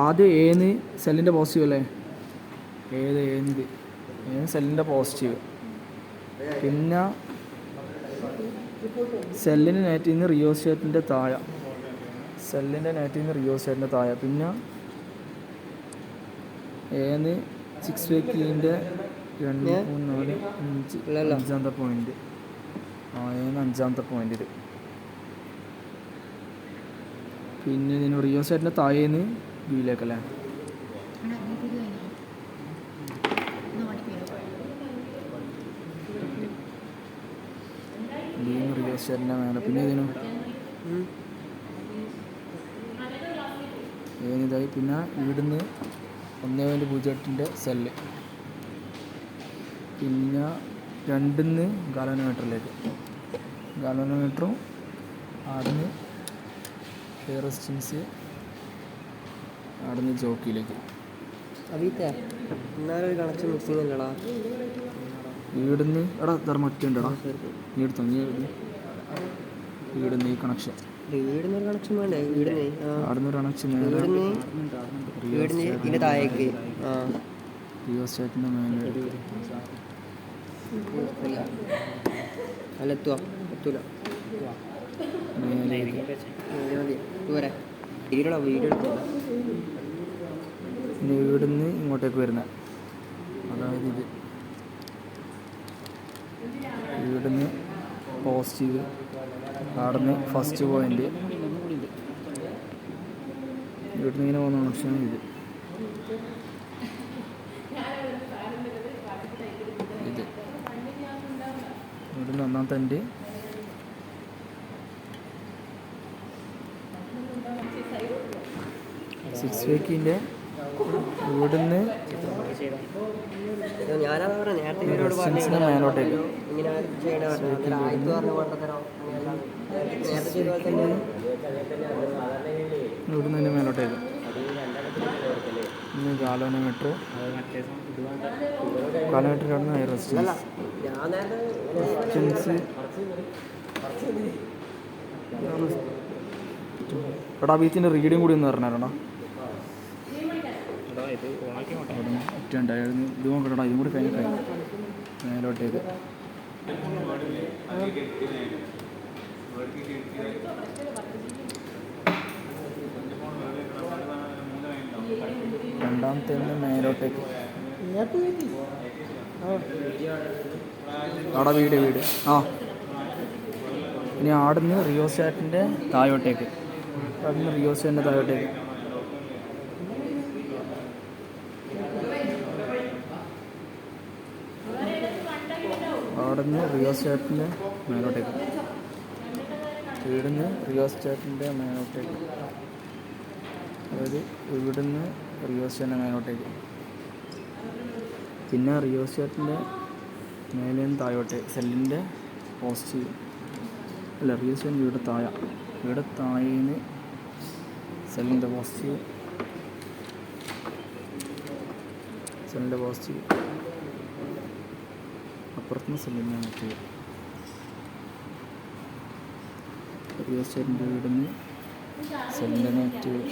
ആദ്യം ഏന്ന് സെല്ലിൻ്റെ പോസിറ്റീവ് അല്ലേ, ഏന്ന് സെല്ലിൻ്റെ പോസിറ്റീവ്, പിന്നെ സെല്ലിൻ്റെ നെഗറ്റീവ് നിന്ന് റിയോസ്റ്റേറ്റിൻ്റെ താഴെ, പിന്നെ ഏന്ന് 6 വീക്കിൻ്റെ 2 3 4 5 അഞ്ചാമത്തെ പോയിന്റ്, ഏന്ന് 5ാമത്തെ പോയിന്റിൽ, പിന്നെ ഇതിന് റിയോസ്റ്റേറ്റിൻ്റെ താഴേന്ന് ബിയിലേക്കല്ലേ, ബിന്ന് റിയോസ്റ്റേറ്റിൻ്റെ മേലെ, പിന്നെ ഇതിനും ഏനിതായി, പിന്നെ ഇവിടുന്ന് 1.08 സെല്ല്, പിന്നെ 2 ഗാലോനോമീറ്ററും അവിടുന്ന് എയർ റെസിസ്റ്റൻസ്, അവിടുന്ന് ജോക്കിയിലേക്ക്. ഇവിടുന്ന് എടാ തെർമറ്റുണ്ടടാ, നീ എടുത്തോ, ഇവിടുന്ന് ഈ കണക്ഷൻ, അവിടുന്ന് ഒരു കണക്ഷൻ റിയോസ്റ്റേറ്റിൻ്റെ മേലെ പിന്നെ ഇവിടുന്ന് ഇങ്ങോട്ടേക്ക് വരുന്നത്, അതായത് ഇത് ഇവിടുന്ന് പോസിറ്റീവ്, അവിടുന്ന് ഫസ്റ്റ് പോയിന്റ്, ഇവിടുന്ന് ഇങ്ങനെ പോകുന്ന കണക്ഷനാണ് ഇത്. ഇവിടുന്ന് ഒന്നാമത്തെ എൻ്റെ സിക്സ് വീക്കിൻ്റെ ഇവിടുന്ന് റെസിസ്റ്റൻസിൻ്റെ മേലോട്ടേക്ക്, ഇവിടുന്ന് തന്നെ മേലോട്ടേക്ക്, പിന്നെ ഗാലോനോമീറ്റർ അവിടുന്ന് ഹൈ റെസിസ്റ്റൻസ് എടാ വീത്തിൻ്റെ റീഡിങ് കൂടി ഒന്ന് പറഞ്ഞാലോ, ഒറ്റുണ്ടായിരുന്നു, ഇത് നോക്കട്ടാ, ഇതും കൂടി കഴിഞ്ഞ മേലോട്ടേക്ക്. രണ്ടാമത്തെ മേലോട്ടേക്ക്, അവിടെ വീട് ആ, ഇനി ആടുന്ന് റിയോസ്റ്റാറ്റിൻ്റെ താഴോട്ടേക്ക്, അവിടുന്ന് റിയോസ്റ്റാറ്റിൻ്റെ താഴോട്ടേക്ക്, അവിടുന്ന് റിയോസ്റ്റാറ്റിൻ്റെ മേലോട്ടേക്ക്, ഇവിടുന്ന് റിയോസ്റ്റാറ്റിൻ്റെ മേലോട്ടേക്ക്, അതായത് ഇവിടുന്ന് റിയോസ്റ്റാറ്റിൻ്റെ മേലോട്ടേക്ക്, പിന്നെ റിയോസ്റ്റാറ്റിൻ്റെ മേലെ നിന്ന് താഴോട്ട് സെല്ലിൻ്റെ പോസിറ്റീവ് അല്ല, റിയോസ്റ്റാറ്റിൻ്റെ ഇവിടെ താഴേന്ന് സെല്ലിൻ്റെ പോസിറ്റീവ്, അപ്പുറത്തുനിന്ന് സെല്ലിൻ്റെ നെഗറ്റീവ്, റിയോസ്റ്റാറ്റിൻ്റെ ഇവിടുന്ന് സെല്ലിൻ്റെ നെഗറ്റീവ്,